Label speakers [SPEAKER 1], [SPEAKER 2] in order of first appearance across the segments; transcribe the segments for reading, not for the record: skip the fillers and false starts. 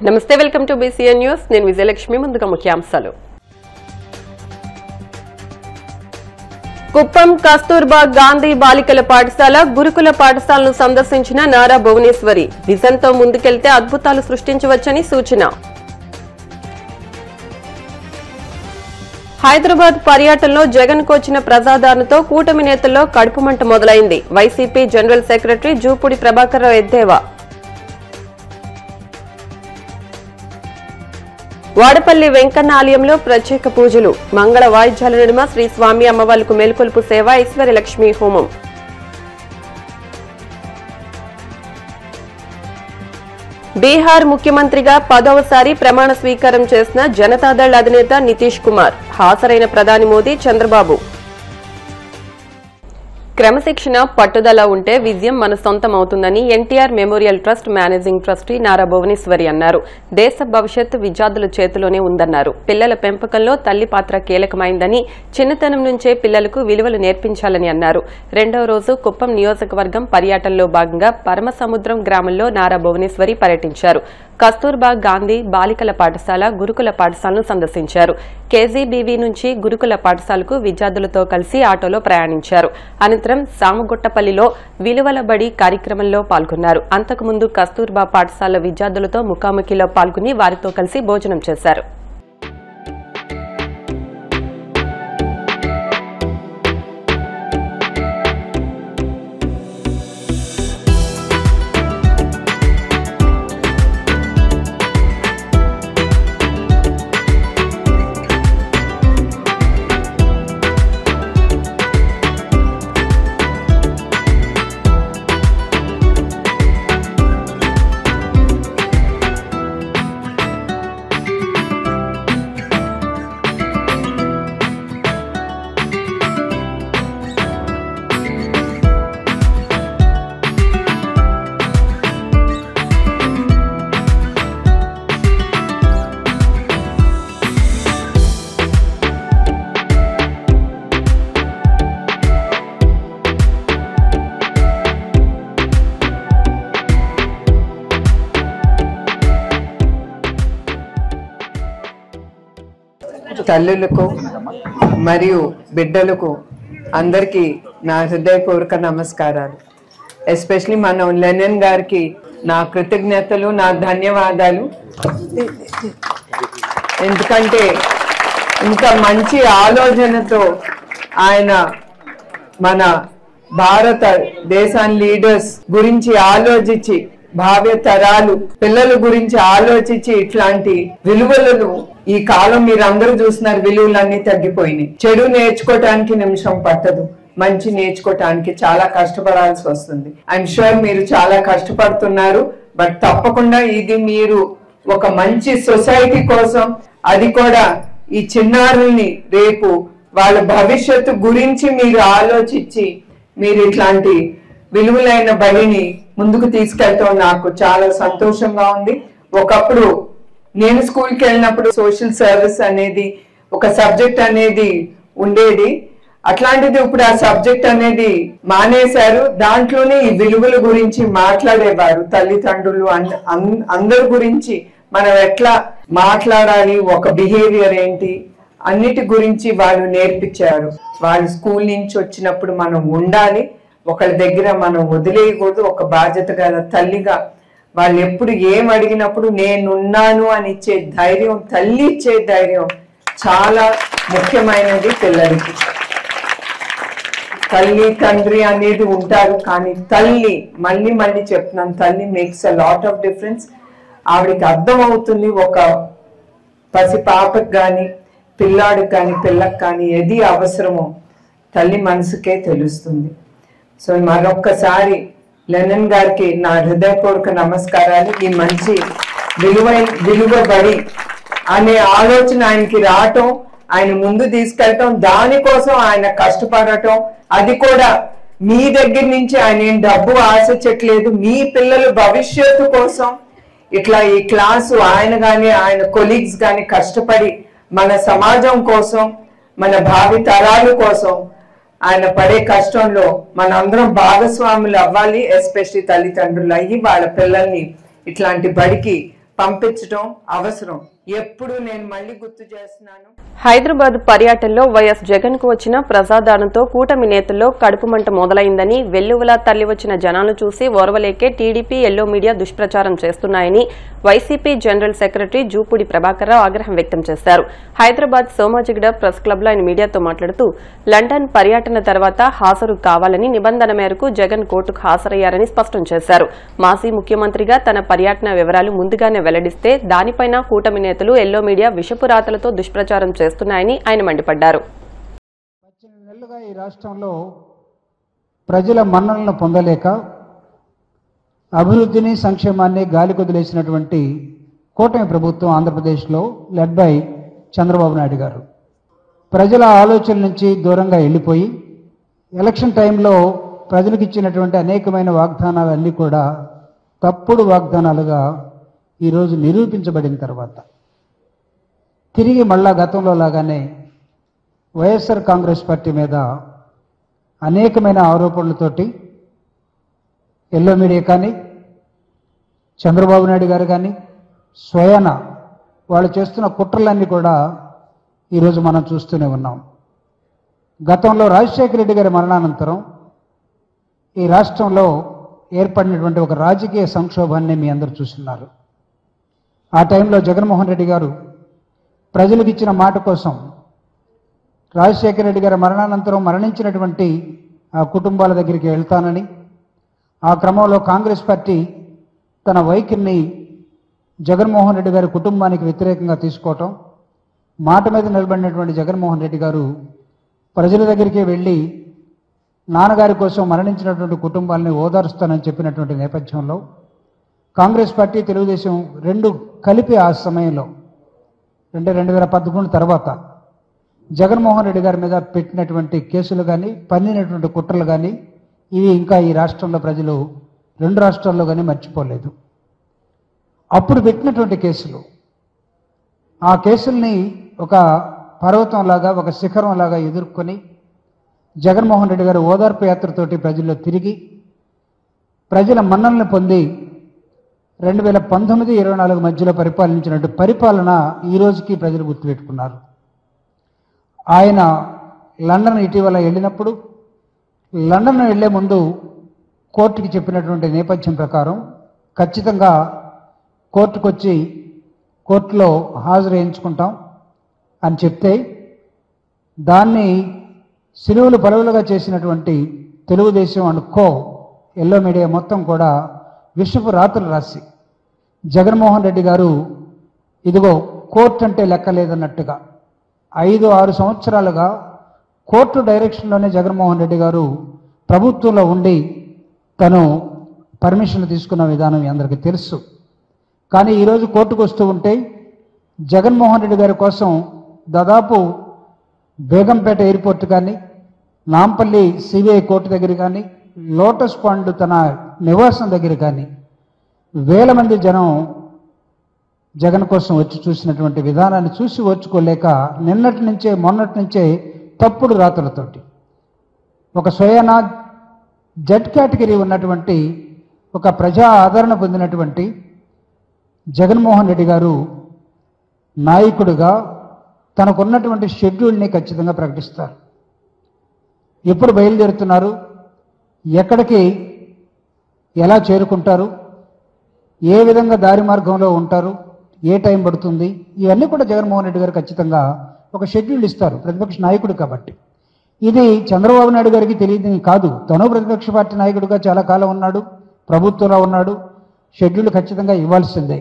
[SPEAKER 1] నమస్తే, welcome to BCN news. నేను విజయలక్ష్మి. ముందుగా ముఖ్యాంశాలు. కుప్పం కస్తూర్బా గాంధీ బాలికల పాఠశాల, గురుకుల పాఠశాలను సందర్శించిన నారా భువనేశ్వరి. విజన్తో ముందుకెళ్తే అద్భుతాలు సృష్టించవచ్చని సూచన. హైదరాబాద్ పర్యటనలో జగన్ కు వచ్చిన ప్రజాదరణతో కూటమి నేతల్లో కడుపుమంట మొదలైంది. వైసీపీ జనరల్ సెక్రటరీ జూపూడి ప్రభాకర్ రావు ఎద్దేవా. వాడపల్లి వెంకన్న ఆలయంలో ప్రత్యేక పూజలు, మంగళ వాయిద్యాల నడుమ శ్రీ స్వామి అమ్మవార్లకు మేల్కొలుపు సేవ, ఐశ్వర్యలక్ష్మి హోమం. బీహార్ ముఖ్యమంత్రిగా 10వసారి ప్రమాణ స్వీకారం చేసిన జనతాదళ్ అధినేత నితీష్ కుమార్. హాజరైన ప్రధాని మోదీ, చంద్రబాబు. క్రమశిక్షణ, పట్టుదల ఉంటే విజయం మన సొంతం అవుతుందని NTR memorial trust managing trustee Nara Bhuvaneswari అన్నారు. దేశ భవిష్యత్తు విద్యార్థుల చేతిలోనే ఉందన్నారు. పిల్లల పెంపకంలో తల్లి పాత్ర కీలకమైందని, చిన్నతనం నుంచే పిల్లలకు విలువలు నేర్పించాలని అన్నారు. రెండవ రోజు కుప్పం నియోజకవర్గం పర్యటనలో భాగంగా పరమసముద్రం గ్రామంలో నారా భువనేశ్వరి పర్యటించారు. కస్తూర్బా గాంధీ బాలికల పాఠశాల, గురుకుల పాఠశాలను సందర్శించారు. కేజీబీవీ నుంచి గురుకుల పాఠశాలకు విద్యార్థులతో కలిసి ఆటోలో ప్రయాణించారు. అనంతరం సామగుట్టపల్లిలో విలువల బడి కార్యక్రమంలో పాల్గొన్నారు. అంతకుముందు కస్తూర్బా పాఠశాల విద్యార్థులతో ముఖాముఖిలో పాల్గొని వారితో కలిసి భోజనం చేశారు.
[SPEAKER 2] తల్లులకు మరియు బిడ్డలకు అందరికీ నా హృదయపూర్వక నమస్కారాలు. ఎస్పెషలీ మన లెనిన్ గారికి నా కృతజ్ఞతలు, నా ధన్యవాదాలు. ఎందుకంటే ఇంత మంచి ఆలోచనతో ఆయన మన భారత దేశాన్ని లీడర్స్ గురించి ఆలోచించి, భావ్య తరాలు పిల్లల గురించి ఆలోచించి ఇట్లాంటి విలువలను ఈ కాలం మీరు అందరూ చూస్తున్నారు, విలువలన్నీ తగ్గిపోయినాయి. చెడు నేర్చుకోవటానికి నిమిషం పట్టదు, మంచి నేర్చుకోవటానికి చాలా కష్టపడాల్సి వస్తుంది. ఐఎమ్ షూర్ మీరు చాలా కష్టపడుతున్నారు. బట్ తప్పకుండా ఇది మీరు ఒక మంచి సొసైటీ కోసం, అది కూడా ఈ చిన్నారుల్ని రేపు వాళ్ళ భవిష్యత్తు గురించి మీరు ఆలోచించి మీరు ఇట్లాంటి విలువలైన బడిని ముందుకు తీసుకెళ్తాం నాకు చాలా సంతోషంగా ఉంది. ఒకప్పుడు నేను స్కూల్కి వెళ్ళినప్పుడు సోషల్ సర్వీస్ అనేది ఒక సబ్జెక్ట్ అనేది ఉండేది. అట్లాంటిది ఇప్పుడు ఆ సబ్జెక్ట్ అనేది మానేశారు. దాంట్లోనే ఈ విలువల గురించి మాట్లాడేవారు. తల్లిదండ్రులు అందరి గురించి మనం ఎట్లా మాట్లాడాలి, ఒక బిహేవియర్ ఏంటి, అన్నిటి గురించి వాళ్ళు నేర్పించారు. వాళ్ళు స్కూల్ నుంచి వచ్చినప్పుడు మనం ఉండాలి, ఒకరి దగ్గర మనం వదిలేయకూడదు. ఒక బాధ్యత గల తల్లిగా వాళ్ళు ఎప్పుడు ఏం అడిగినప్పుడు నేనున్నాను అని ఇచ్చే ధైర్యం, తల్లి ఇచ్చే ధైర్యం చాలా ముఖ్యమైనది పిల్లలకి. తల్లి తండ్రి అనేది ఉంటారు, కానీ తల్లి, మళ్ళీ చెప్తున్నాను, తల్లి makes a lot of difference. ఆవిడకి అర్థం అవుతుంది ఒక పసి పాపకు కానీ పిల్లాడికి కానీ పిల్లకి కానీ ఏది అవసరమో తల్లి మనసుకే తెలుస్తుంది. సో మరొక్కసారి లెనిన్ గారికి నా హృదయపూర్వక నమస్కారాలు. ఈ మంచి విలువ బడి అనే ఆలోచన ఆయనకి రావటం, ఆయన ముందు తీసుకెళ్ళటం, దానికోసం ఆయన కష్టపడటం, అది కూడా మీ దగ్గర నుంచి ఆయన ఏం డబ్బు ఆశించట్లేదు, మీ పిల్లల భవిష్యత్తు కోసం ఇట్లా ఈ క్లాసు ఆయన కానీ ఆయన కొలీగ్స్ కానీ కష్టపడి మన సమాజం కోసం, మన భావి తరాల కోసం ఆయన పడే కష్టంలో మనందరం భాగస్వాములు అవ్వాలి. ఎస్పెషల్లీ తల్లిదండ్రులు అయ్యి వాళ్ళ పిల్లల్ని ఇట్లాంటి బడికి పంపించడం అవసరం. ఎప్పుడు నేను మళ్ళీ గుర్తు చేస్తున్నాను,
[SPEAKER 1] హైదరాబాద్ పర్యటనలో వైఎస్ జగన్ కు వచ్చిన ప్రజాదరణతో కూటమి నేతల్లో కడుపు మంట మొదలైందని, వెల్లువలా తరలివచ్చిన జనాలను చూసి ఓర్వలేకే టీడీపీ ఎల్లో మీడియా దుష్ప్రచారం చేస్తున్నాయని YCP general secretary Jupudi Prabhakar Rao ఆగ్రహం వ్యక్తం చేశారు. హైదరాబాద్ సోమాజిగడ ప్రెస్ క్లబ్ లో ఆయన మీడియాతో మాట్లాడుతూ, లండన్ పర్యటన తర్వాత హాజరు కావాలని నిబంధన మేరకు జగన్ కోర్టుకు హాజరయ్యారని స్పష్టం చేశారు. మాజీ ముఖ్యమంత్రిగా తన పర్యటన వివరాలు ముందుగానే వెల్లడిస్తే దానిపైన కూటమి నేతలు ఎల్లో మీడియా విషపు రాతలతో దుష్ప్రచారం చేస్తున్నాయని ఆయన మండిపడ్డారు.
[SPEAKER 3] 18 నెలలుగా ఈ రాష్ట్రంలో ప్రజల మన్ననలను పొందలేక అభివృద్ధిని సంక్షేమాన్ని గాలి కొదిలేసినటువంటి కూటమి ప్రభుత్వం ఆంధ్రప్రదేశ్లో లెడ్ బై చంద్రబాబు నాయుడు గారు ప్రజల ఆలోచన నుంచి దూరంగా వెళ్ళిపోయి ఎలక్షన్ టైంలో ప్రజలకు ఇచ్చినటువంటి అనేకమైన వాగ్దానాలన్నీ కూడా తప్పుడు వాగ్దానాలుగా ఈరోజు నిరూపించబడిన తర్వాత తిరిగి మళ్ళా గతంలో లాగానే వైఎస్ఆర్ కాంగ్రెస్ పార్టీ మీద అనేకమైన ఆరోపణలతోటి ఎల్లో మీడియా కానీ చంద్రబాబు నాయుడు గారు కానీ స్వయాన వాళ్ళు చేస్తున్న కుట్రలన్నీ కూడా ఈరోజు మనం చూస్తూనే ఉన్నాం. గతంలో రాజశేఖర రెడ్డి గారి మరణానంతరం ఈ రాష్ట్రంలో ఏర్పడినటువంటి ఒక రాజకీయ సంక్షోభాన్ని మీ అందరూ చూస్తున్నారు. ఆ టైంలో జగన్మోహన్ రెడ్డి గారు ప్రజలకు ఇచ్చిన మాట కోసం రాజశేఖర రెడ్డి గారి మరణానంతరం మరణించినటువంటి ఆ కుటుంబాల దగ్గరికి వెళ్తానని, ఆ క్రమంలో కాంగ్రెస్ పార్టీ తన వైఖరిని జగన్మోహన్ రెడ్డి గారి కుటుంబానికి వ్యతిరేకంగా తీసుకోవటం, మాట మీద నిలబడినటువంటి జగన్మోహన్ రెడ్డి గారు ప్రజల దగ్గరికి వెళ్ళి నాన్నగారి కోసం మరణించినటువంటి కుటుంబాలని ఓదారుస్తానని చెప్పినటువంటి నేపథ్యంలో కాంగ్రెస్ పార్టీ తెలుగుదేశం రెండు కలిపి ఆ సమయంలో 2011 తర్వాత జగన్మోహన్ రెడ్డి గారి మీద పెట్టినటువంటి కేసులు కానీ పన్నినటువంటి కుట్రలు కానీ ఇవి ఇంకా ఈ రాష్ట్రంలో ప్రజలు రెండు రాష్ట్రాల్లో కానీ మర్చిపోలేదు. అప్పుడు పెట్టినటువంటి కేసులు, ఆ కేసుల్ని ఒక పర్వతంలాగా ఒక శిఖరంలాగా ఎదుర్కొని జగన్మోహన్ రెడ్డి గారు ఓదార్పు యాత్రతోటి ప్రజల్లో తిరిగి ప్రజల మన్ననలు పొంది 2019-24 మధ్యలో పరిపాలించినట్టు పరిపాలన ఈ రోజుకి ప్రజలు గుర్తుపెట్టుకున్నారు. ఆయన లండన్ ఇటీవల వెళ్ళినప్పుడు లండన్ వెళ్లే ముందు కోర్టుకి చెప్పినటువంటి నేపథ్యం ప్రకారం ఖచ్చితంగా కోర్టుకు వచ్చి కోర్టులో హాజరు వేయించుకుంటాం అని చెప్తే దాన్ని సిలువలు పలువులుగా చేసినటువంటి Telugu Desam and co yellow media మొత్తం కూడా విషపు రాతలు రాసి జగన్మోహన్ రెడ్డి గారు ఇదిగో కోర్టు అంటే లెక్క లేదన్నట్టుగా 5-6 సంవత్సరాలుగా కోర్టు డైరెక్షన్లోనే జగన్మోహన్ రెడ్డి గారు ప్రభుత్వంలో ఉండి తను పర్మిషన్ తీసుకున్న విధానం మీ అందరికీ తెలుసు. కానీ ఈరోజు కోర్టుకు వస్తూ ఉంటే జగన్మోహన్ రెడ్డి గారి కోసం దాదాపు బేగంపేట ఎయిర్పోర్ట్ కానీ, నాంపల్లి సిబిఐ కోర్టు దగ్గర కానీ, లోటస్ పాండ్ తన నివాసం దగ్గర కానీ వేల మంది జనం జగన్ కోసం వచ్చి చూసినటువంటి విధానాన్ని చూసి ఓర్చుకోలేక మొన్నటి నుంచే తప్పుడు రాతలతోటి ఒక స్వయాన జెడ్ కేటగిరీ ఉన్నటువంటి ఒక ప్రజా ఆదరణ పొందినటువంటి జగన్మోహన్ రెడ్డి గారు నాయకుడిగా తనకున్నటువంటి షెడ్యూల్ని ఖచ్చితంగా ప్రకటిస్తారు. ఎప్పుడు బయలుదేరుతున్నారు, ఎక్కడికి ఎలా చేరుకుంటారు, ఏ విధంగా దారి మార్గంలో ఉంటారు, ఏ టైం పడుతుంది, ఇవన్నీ కూడా జగన్మోహన్ రెడ్డి గారు ఖచ్చితంగా ఒక షెడ్యూల్ ఇస్తారు ప్రతిపక్ష నాయకుడు కాబట్టి. ఇది చంద్రబాబు నాయుడు గారికి తెలియదు కాదు, తను ప్రతిపక్ష పార్టీ నాయకుడిగా చాలా కాలం ఉన్నాడు, ప్రభుత్వంలో ఉన్నాడు, షెడ్యూల్ ఖచ్చితంగా ఇవ్వాల్సిందే.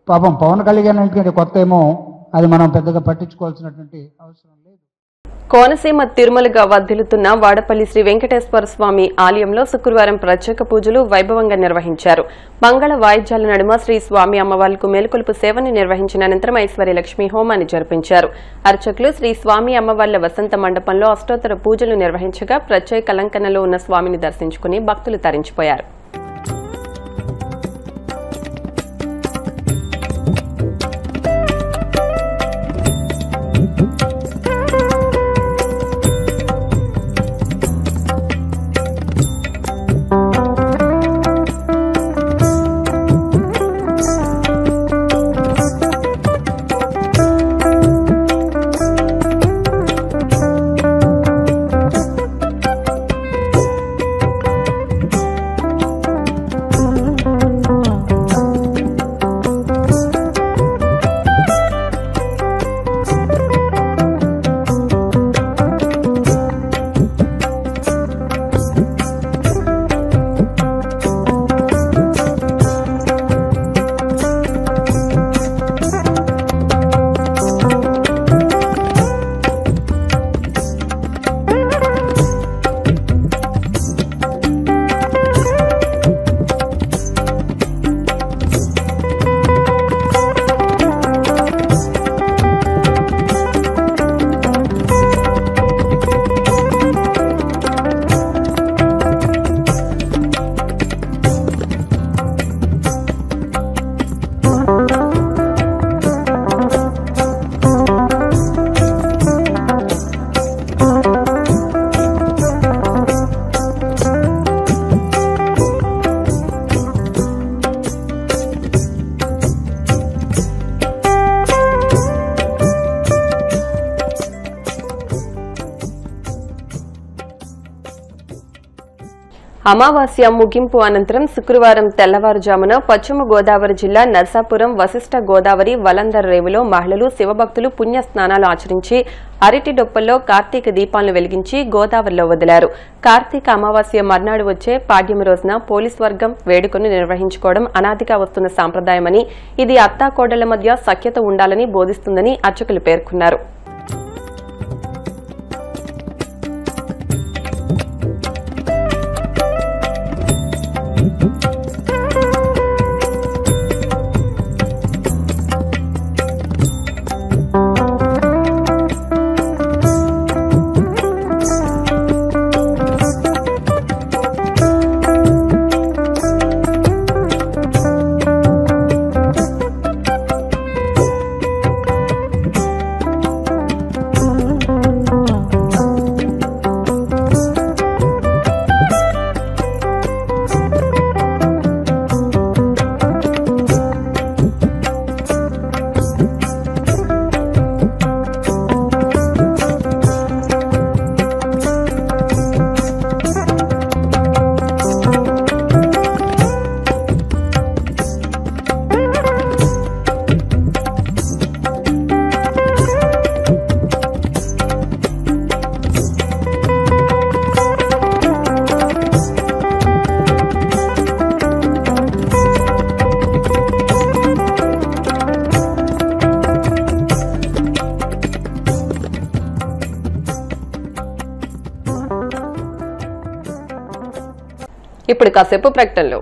[SPEAKER 3] పాపం పవన్ కళ్యాణ్ అంటే కొత్త ఏమో అది మనం పెద్దగా పట్టించుకోవాల్సినటువంటి అవసరం లేదు.
[SPEAKER 1] కోనసీమ తిరుమలగా వర్ధిల్లుతున్న వాడపల్లి శ్రీ వెంకటేశ్వర స్వామి ఆలయంలో శుక్రవారం ప్రత్యేక పూజలు వైభవంగా నిర్వహించారు. మంగళ వాయిద్యాల నడుమ శ్రీ స్వామి అమ్మవార్లకు మేలుకొలుపు సేవను నిర్వహించిన అనంతరం ఐశ్వర్యలక్ష్మి హోమాన్ని జరిపించారు. అర్చకులు శ్రీ స్వామి అమ్మవార్ల వసంత మండపంలో అష్టోత్తర పూజలు నిర్వహించగా ప్రత్యేక అలంకరణలో ఉన్న స్వామిని దర్శించుకుని భక్తులు తరించిపోయారు. అమావాస్య ముగింపు అనంతరం శుక్రవారం తెల్లవారుజామున పశ్చిమ గోదావరి జిల్లా నర్సాపురం వశిష్ఠ గోదావరి వలందర్ రేవులో మహిళలు శివభక్తులు పుణ్య స్నానాలు ఆచరించి అరటి డొప్పల్లో కార్తీక దీపాలను వెలిగించి గోదావరిలో వదిలారు. కార్తీక అమావాస్య మర్నాడు వచ్చే పాడ్యమి రోజున పోలీస్ వర్గం వేడుకను నిర్వహించుకోవడం అనాదిగా వస్తున్న సాంప్రదాయమని, ఇది అత్తాకోడళ్ల మధ్య సఖ్యత ఉండాలని బోధిస్తుందని అర్చకులు పేర్కొన్నారు. ఇప్పుడు కాసేపు ప్రకటనలు.